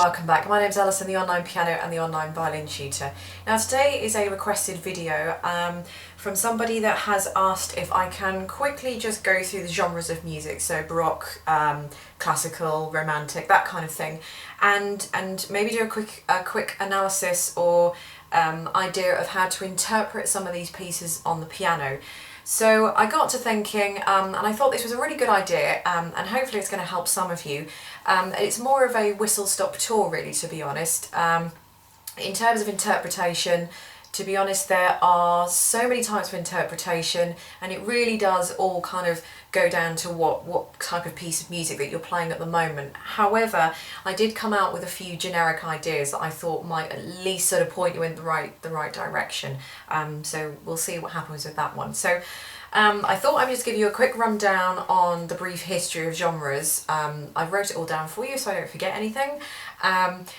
welcome back. My name's Alison, the online piano and the online violin tutor. Now today is a requested video from somebody that has asked if I can quickly just go through the genres of music, so Baroque, classical, romantic, that kind of thing, and maybe do a quick analysis or idea of how to interpret some of these pieces on the piano. So I got to thinking, and I thought this was a really good idea, and hopefully it's going to help some of you. It's more of a whistle-stop tour, really, to be honest. In terms of interpretation, to be honest, there are so many types of interpretation, and it really does all kind of go down to what type of piece of music that you're playing at the moment. However, I did come out with a few generic ideas that I thought might at least sort of point you in the right direction. So we'll see what happens with that one. So I thought I'd just give you a quick rundown on the brief history of genres. I wrote it all down for you so I don't forget anything.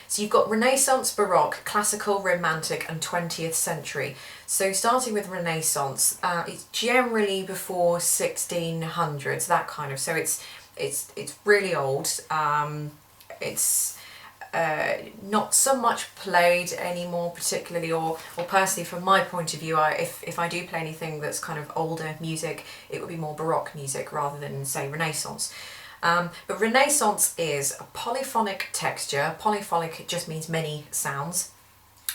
So you've got Renaissance, Baroque, Classical, Romantic and 20th century. So starting with Renaissance, it's generally before 1600s, that kind of, so it's really old. It's not so much played anymore particularly, or personally from my point of view, if I do play anything that's kind of older music, it would be more Baroque music rather than, say, Renaissance. But Renaissance is a polyphonic texture. Polyphonic just means many sounds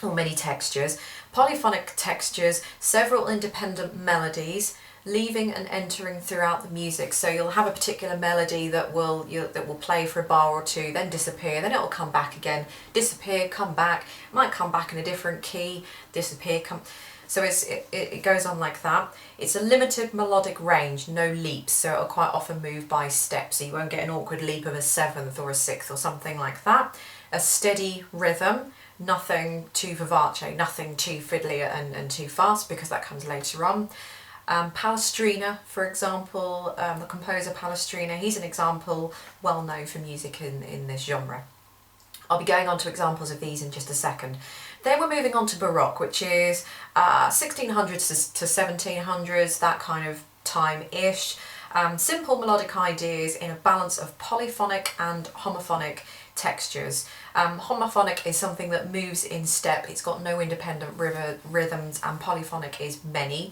or many textures. Polyphonic textures, several independent melodies, leaving and entering throughout the music. So you'll have a particular melody that will play for a bar or two, then disappear, then it'll come back again, disappear, come back, it might come back in a different key, disappear, come. So it goes on like that. It's a limited melodic range, no leaps, so it'll quite often move by steps, so you won't get an awkward leap of a seventh or a sixth or something like that. A steady rhythm, nothing too vivace, nothing too fiddly and too fast, because that comes later on. Palestrina, for example, the composer Palestrina, he's an example well known for music in this genre. I'll be going on to examples of these in just a second. Then we're moving on to Baroque, which is 1600s to 1700s, that kind of time-ish. Simple melodic ideas in a balance of polyphonic and homophonic textures. Homophonic is something that moves in step, it's got no independent rhythms, and polyphonic is many.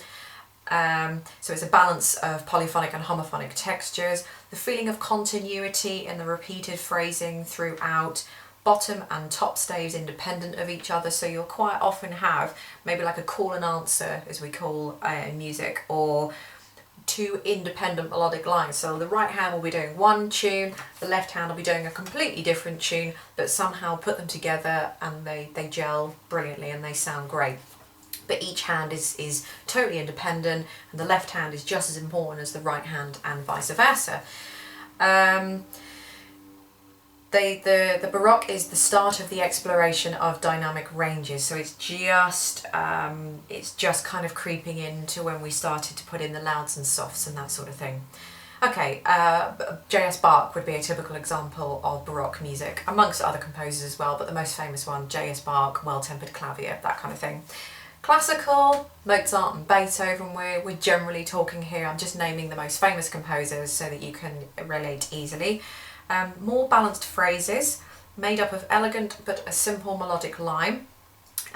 So it's a balance of polyphonic and homophonic textures. The feeling of continuity in the repeated phrasing throughout. Bottom and top staves independent of each other, so you'll quite often have maybe like a call and answer, as we call in music, or two independent melodic lines. So the right hand will be doing one tune, the left hand will be doing a completely different tune, but somehow put them together and they gel brilliantly and they sound great. But each hand is totally independent, and the left hand is just as important as the right hand, and vice versa. The Baroque is the start of the exploration of dynamic ranges, so it's just kind of creeping into when we started to put in the louds and softs and that sort of thing. Okay, J.S. Bach would be a typical example of Baroque music, amongst other composers as well, but the most famous one, J.S. Bach, Well-Tempered Clavier, that kind of thing. Classical, Mozart and Beethoven, we're generally talking here, I'm just naming the most famous composers so that you can relate easily. More balanced phrases, made up of elegant but a simple melodic line,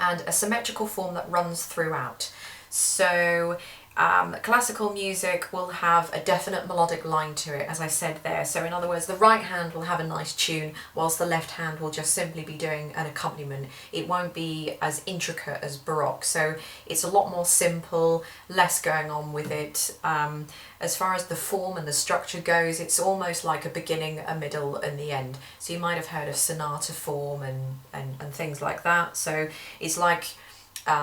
and a symmetrical form that runs throughout. So classical music will have a definite melodic line to it, as I said there. So in other words, the right hand will have a nice tune, whilst the left hand will just simply be doing an accompaniment. It won't be as intricate as Baroque, so it's a lot more simple, less going on with it. As far as the form and the structure goes, it's almost like a beginning, a middle and the end. So you might have heard of sonata form and things like that. So it's like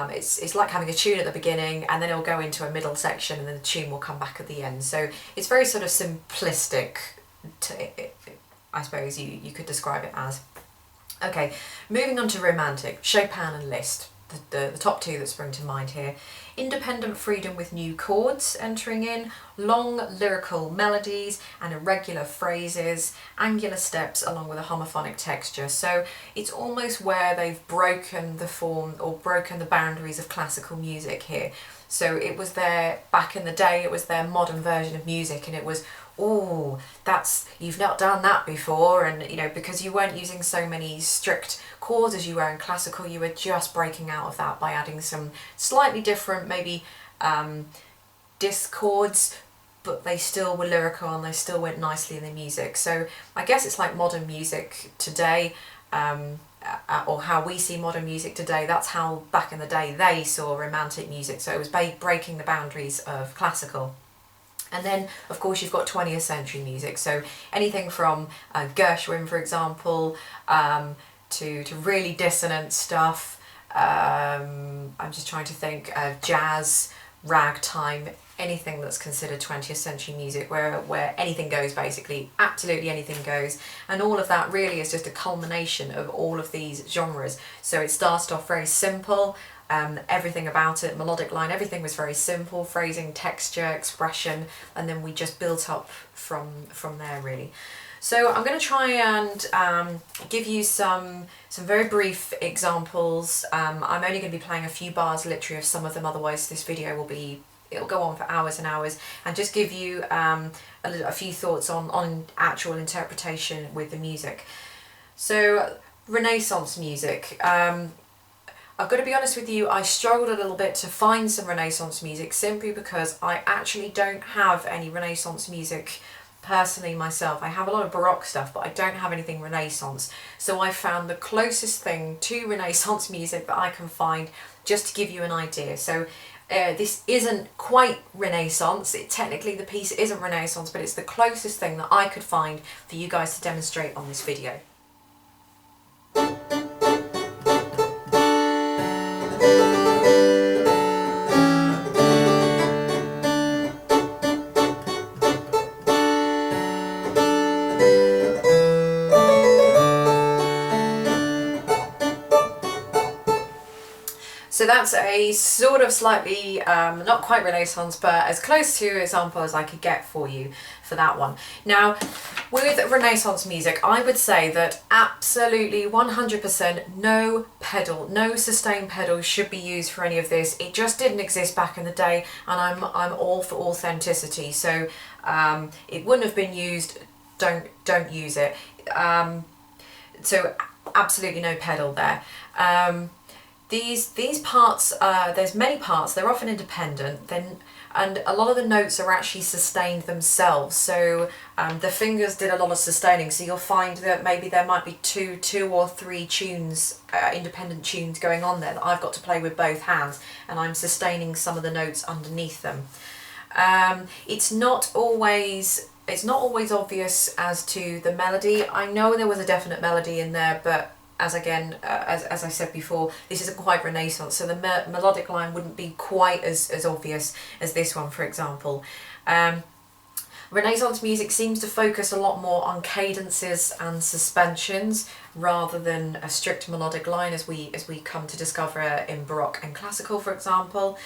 it's like having a tune at the beginning, and then it'll go into a middle section, and then the tune will come back at the end. So it's very sort of simplistic, I suppose you could describe it as. Okay, moving on to Romantic, Chopin and Liszt, the top two that spring to mind here. Independent freedom with new chords entering in, long lyrical melodies and irregular phrases, angular steps along with a homophonic texture. So it's almost where they've broken the form or broken the boundaries of classical music here. So it was their, back in the day, it was their modern version of music, and it was oh, you've not done that before, and you know, because you weren't using so many strict chords as you were in classical, you were just breaking out of that by adding some slightly different, maybe discords, but they still were lyrical and they still went nicely in the music. So I guess it's like modern music today, or how we see modern music today. That's how back in the day they saw romantic music. So it was breaking the boundaries of classical. And then, of course, you've got 20th century music. So anything from Gershwin, for example, to really dissonant stuff. I'm just trying to think, jazz, ragtime, anything that's considered 20th century music, where anything goes, basically, absolutely anything goes. And all of that really is just a culmination of all of these genres. So it started off very simple, everything about it, melodic line, everything was very simple, phrasing, texture, expression, and then we just built up from there, really. So I'm going to try and give you some very brief examples. I'm only going to be playing a few bars literally of some of them, otherwise this video it'll go on for hours and hours, and just give you a few thoughts on actual interpretation with the music. So Renaissance music. I've got to be honest with you, I struggled a little bit to find some Renaissance music simply because I actually don't have any Renaissance music personally myself. I have a lot of Baroque stuff, but I don't have anything Renaissance. So I found the closest thing to Renaissance music that I can find, just to give you an idea. So this isn't quite Renaissance. Technically the piece isn't Renaissance, but it's the closest thing that I could find for you guys to demonstrate on this video. So that's a sort of slightly, not quite Renaissance, but as close to example as I could get for you for that one. Now, with Renaissance music, I would say that absolutely 100% no pedal, no sustain pedal should be used for any of this. It just didn't exist back in the day, and I'm all for authenticity. So it wouldn't have been used. Don't use it. So absolutely no pedal there. These parts, there's many parts, they're often independent, and a lot of the notes are actually sustained themselves. So the fingers did a lot of sustaining, so you'll find that maybe there might be two or three tunes, independent tunes going on there that I've got to play with both hands, and I'm sustaining some of the notes underneath them. It's not always obvious as to the melody. I know there was a definite melody in there, but as I said before, this isn't quite Renaissance, so the melodic line wouldn't be quite as obvious as this one, for example. Renaissance music seems to focus a lot more on cadences and suspensions rather than a strict melodic line, as we come to discover in Baroque and classical, for example.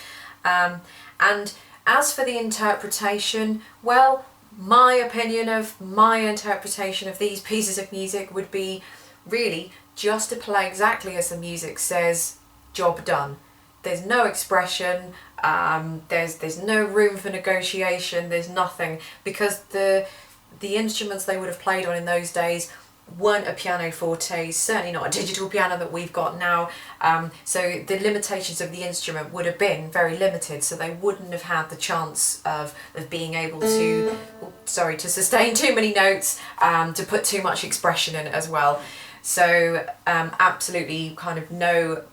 And as for the interpretation, well, my opinion of my interpretation of these pieces of music would be really just to play exactly as the music says, job done. There's no expression, there's no room for negotiation, there's nothing, because the instruments they would have played on in those days weren't a pianoforte, certainly not a digital piano that we've got now, so the limitations of the instrument would have been very limited, so they wouldn't have had the chance of being able to, to sustain too many notes, to put too much expression in it as well. So absolutely kind of no,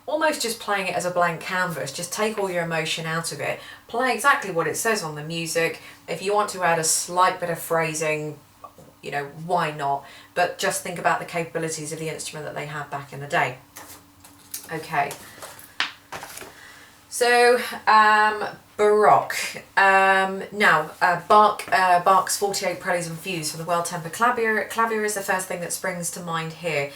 almost just playing it as a blank canvas, just take all your emotion out of it, play exactly what it says on the music. If you want to add a slight bit of phrasing, you know, why not? But just think about the capabilities of the instrument that they had back in the day. Okay. So, Baroque. Now, Bach's 48 Preludes and Fugues from the Well-Tempered Clavier. Clavier is the first thing that springs to mind here.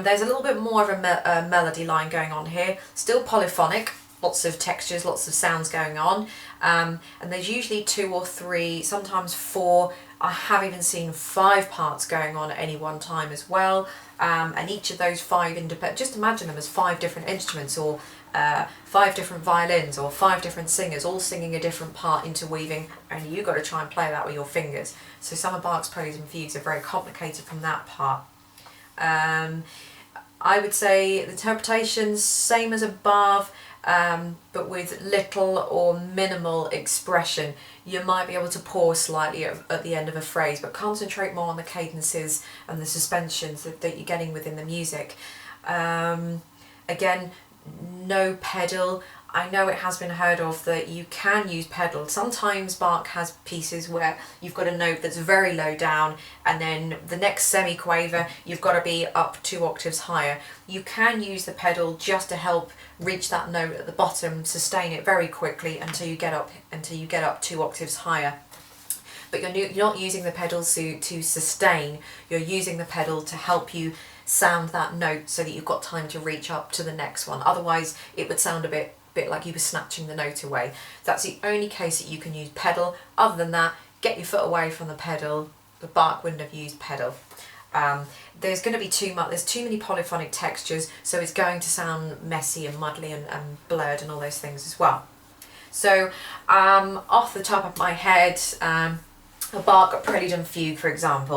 There's a little bit more of a melody line going on here, still polyphonic, lots of textures, lots of sounds going on, and there's usually 2 or 3, sometimes 4, I have even seen 5 parts going on at any one time as well, and each of those 5 independent, just imagine them as 5 different instruments, or 5 different violins or 5 different singers all singing a different part interweaving, and you got to try and play that with your fingers. So some of Bach's preludes and fugues are very complicated from that part. I would say the interpretation's same as above, but with little or minimal expression. You might be able to pause slightly at the end of a phrase, but concentrate more on the cadences and the suspensions that you're getting within the music. Again, no pedal. I know it has been heard of that you can use pedal. Sometimes Bach has pieces where you've got a note that's very low down, and then the next semiquaver you've got to be up 2 octaves higher. You can use the pedal just to help reach that note at the bottom, sustain it very quickly until you get up 2 octaves higher. But you're not using the pedals to sustain. You're using the pedal to help you sound that note so that you've got time to reach up to the next one. Otherwise it would sound a bit like you were snatching the note away. That's the only case that you can use pedal. Other than that, get your foot away from the pedal. The Bach wouldn't have used pedal. There's going to be there's too many polyphonic textures, so it's going to sound messy and muddly and blurred and all those things as well. So off the top of my head, a Bach prelude and fugue, for example.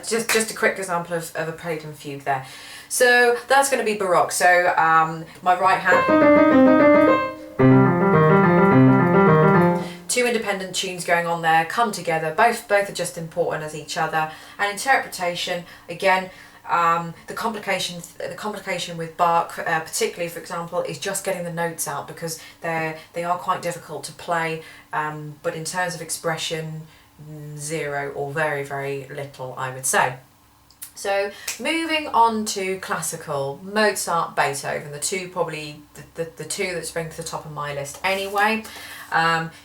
Just a quick example of a prelude and fugue there. So that's going to be Baroque. So my right hand, 2 independent tunes going on there, come together. Both are just important as each other. And interpretation, again, the complication with Bach, particularly for example, is just getting the notes out, because they are quite difficult to play. But in terms of expression, 0 or very, very little, I would say. So moving on to classical, Mozart, Beethoven, the two that spring to the top of my list anyway.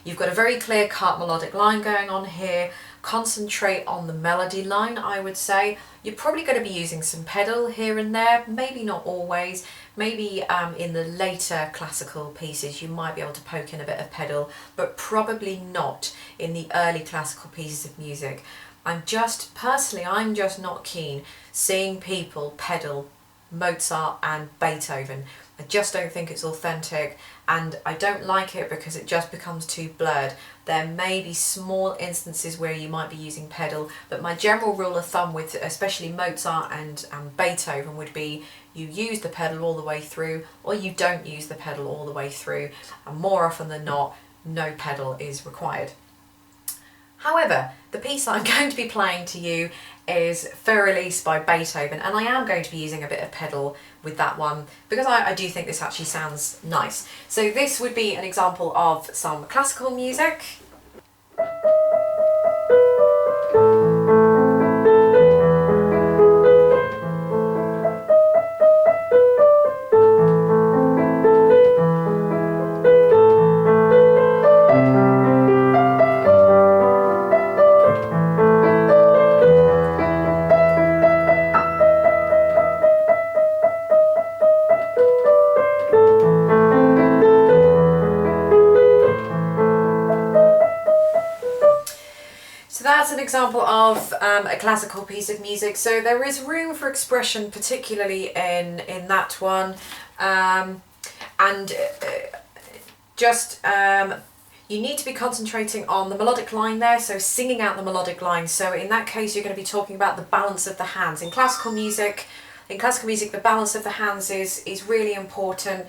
You've got a very clear-cut melodic line going on here. Concentrate on the melody line, I would say. You're probably going to be using some pedal here and there, maybe not always. Maybe in the later classical pieces you might be able to poke in a bit of pedal, but probably not in the early classical pieces of music. I'm just not keen seeing people pedal Mozart and Beethoven. I just don't think it's authentic, and I don't like it because it just becomes too blurred. There may be small instances where you might be using pedal, but my general rule of thumb with especially Mozart and Beethoven would be you use the pedal all the way through, or you don't use the pedal all the way through, and more often than not, no pedal is required. However, the piece I'm going to be playing to you is Fur-Elise by Beethoven, and I am going to be using a bit of pedal with that one because I do think this actually sounds nice. So this would be an example of some classical music. That's an example of a classical piece of music. So there is room for expression, particularly in that one, you need to be concentrating on the melodic line there, so singing out the melodic line. So in that case you're going to be talking about the balance of the hands. In classical music, the balance of the hands is really important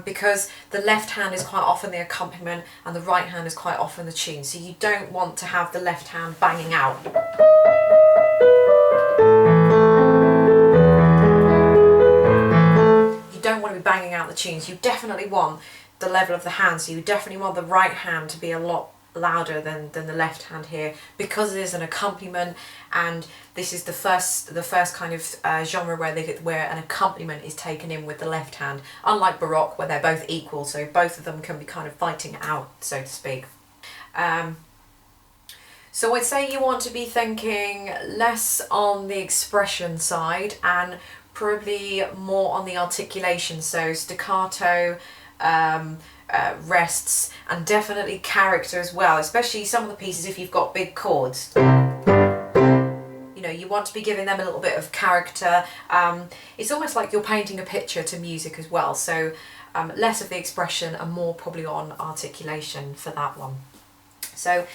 because the left hand is quite often the accompaniment and the right hand is quite often the tune. So you don't want to have the left hand banging out. You don't want to be banging out the tunes. You definitely want the level of the hand, so you definitely want the right hand to be a lot louder than the left hand here, because it is an accompaniment, and this is the first kind of genre where an accompaniment is taken in with the left hand, unlike Baroque where they're both equal, so both of them can be kind of fighting out, so to speak. So I'd say you want to be thinking less on the expression side and probably more on the articulation, so staccato, rests, and definitely character as well, especially some of the pieces if you've got big chords. You know, you want to be giving them a little bit of character. It's almost like you're painting a picture to music as well, so less of the expression and more probably on articulation for that one. So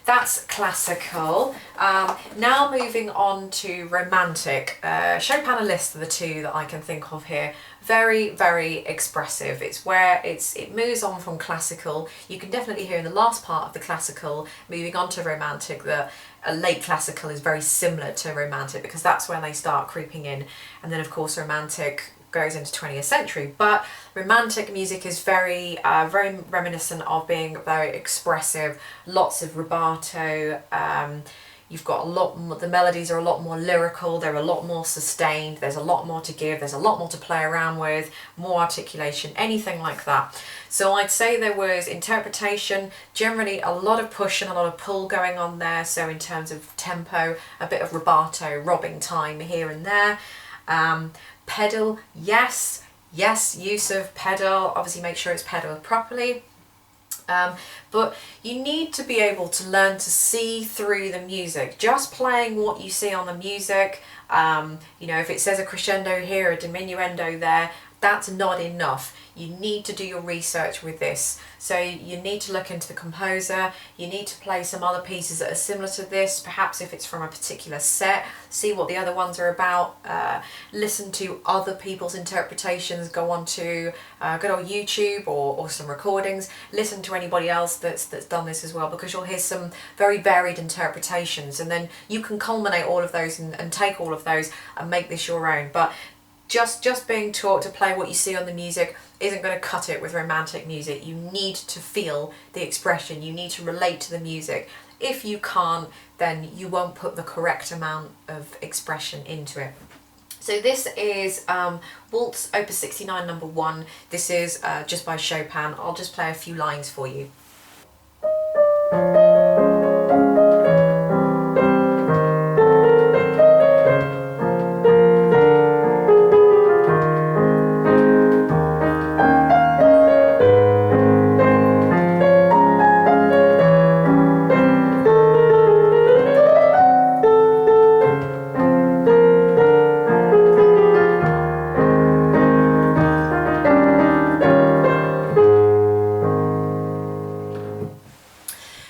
that's classical. Now moving on to romantic. Chopin and Liszt are the two that I can think of here. Very, very expressive. It's where it moves on from classical. You can definitely hear in the last part of the classical, moving on to romantic, that late classical is very similar to romantic because that's when they start creeping in. And then of course romantic goes into 20th century, but romantic music is very very reminiscent of being very expressive, lots of rubato. You've got a lot more, the melodies are a lot more lyrical, they're a lot more sustained, there's a lot more to give, there's a lot more to play around with, more articulation, anything like that. So I'd say there was interpretation, generally a lot of push and a lot of pull going on there, so in terms of tempo, a bit of rubato, robbing time here and there. Pedal, yes, use of pedal, obviously make sure it's pedaled properly. But you need to be able to learn to see through the music. Just playing what you see on the music, you know, if it says a crescendo here, a diminuendo there, that's not enough. You need to do your research with this. So you need to look into the composer, you need to play some other pieces that are similar to this, perhaps if it's from a particular set, see what the other ones are about, listen to other people's interpretations, go on to good old YouTube or some recordings, listen to anybody else that's done this as well, because you'll hear some very varied interpretations, and then you can culminate all of those and take all of those and make this your own. But just being taught to play what you see on the music isn't going to cut it with romantic music. You need to feel the expression, you need to relate to the music. If you can't, then you won't put the correct amount of expression into it. So this is Waltz Opus 69 number 1. This is just by Chopin. I'll just play a few lines for you.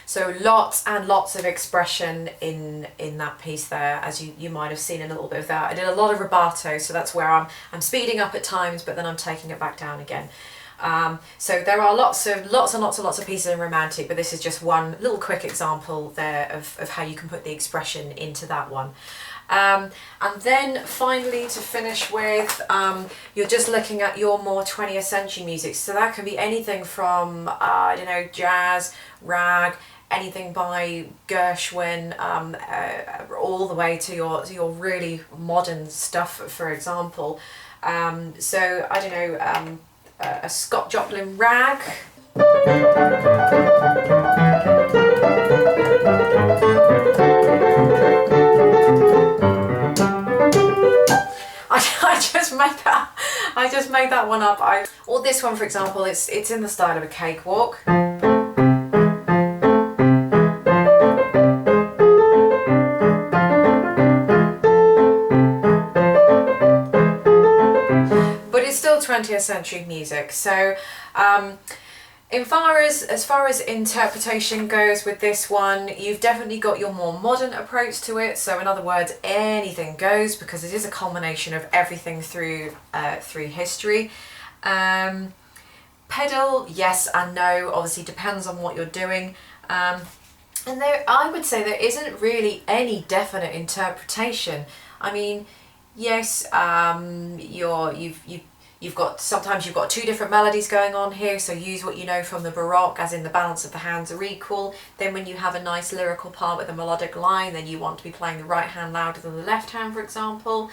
So lots and lots of expression in that piece there, as you might have seen a little bit of that. I did a lot of rubato, so that's where I'm speeding up at times, but then I'm taking it back down again. So there are lots and lots of pieces in romantic, but this is just one little quick example there of how you can put the expression into that one. And then finally, to finish with, you're just looking at your more 20th century music. So that can be anything from I don't know, jazz, rag, anything by Gershwin, all the way to your really modern stuff, for example. So I don't know, a Scott Joplin rag. I just made that one up. Or this one, for example, it's in the style of a cakewalk. But it's still 20th century music. So as far as interpretation goes with this one, you've definitely got your more modern approach to it. So in other words, anything goes, because it is a culmination of everything through history. Pedal, yes and no, obviously depends on what you're doing. And there, I would say there isn't really any definite interpretation. I mean, yes, sometimes you've got two different melodies going on here, so use what you know from the Baroque, as in the balance of the hands are equal. Then when you have a nice lyrical part with a melodic line, then you want to be playing the right hand louder than the left hand, for example.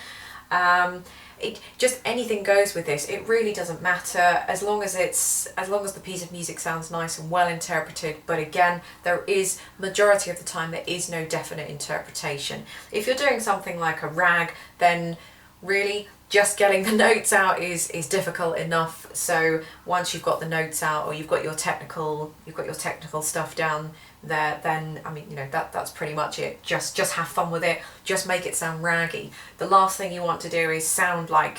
Just anything goes with this. It really doesn't matter, as long as the piece of music sounds nice and well interpreted. But again, there is, majority of the time, there is no definite interpretation. If you're doing something like a rag, then really just getting the notes out is difficult enough. So once you've got the notes out, or you've got your technical stuff down there, then I mean, you know, that's pretty much it. Just have fun with it. Just make it sound raggy. The last thing you want to do is sound like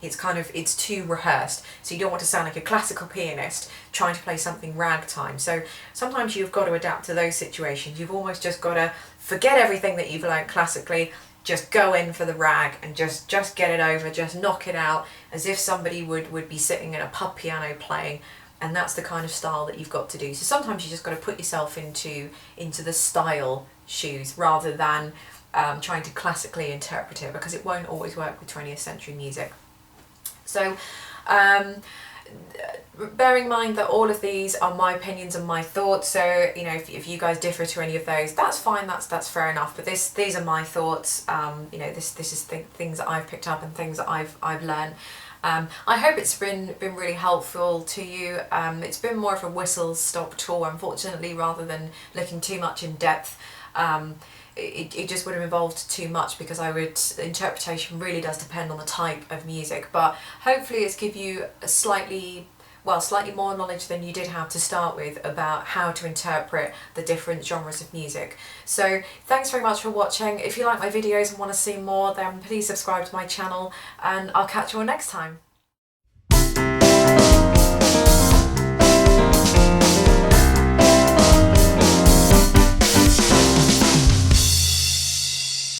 it's too rehearsed. So you don't want to sound like a classical pianist trying to play something ragtime. So sometimes you've got to adapt to those situations. You've almost just got to forget everything that you've learned classically, just go in for the rag and just get it over, just knock it out as if somebody would be sitting at a pub piano playing. And that's the kind of style that you've got to do. So sometimes you just got to put yourself into the style shoes rather than trying to classically interpret it, because it won't always work with 20th century music. So bearing in mind that all of these are my opinions and my thoughts, so you know, if you guys differ to any of those, that's fine, that's fair enough, but these are my thoughts. You know, this is things that I've picked up and things that I've learned. I hope it's been really helpful to you. It's been more of a whistle-stop tour, unfortunately, rather than looking too much in depth. It just would have involved too much, because interpretation really does depend on the type of music, but hopefully it's give you a slightly more knowledge than you did have to start with about how to interpret the different genres of music. So thanks very much for watching. If you like my videos and want to see more, then please subscribe to my channel, and I'll catch you all next time.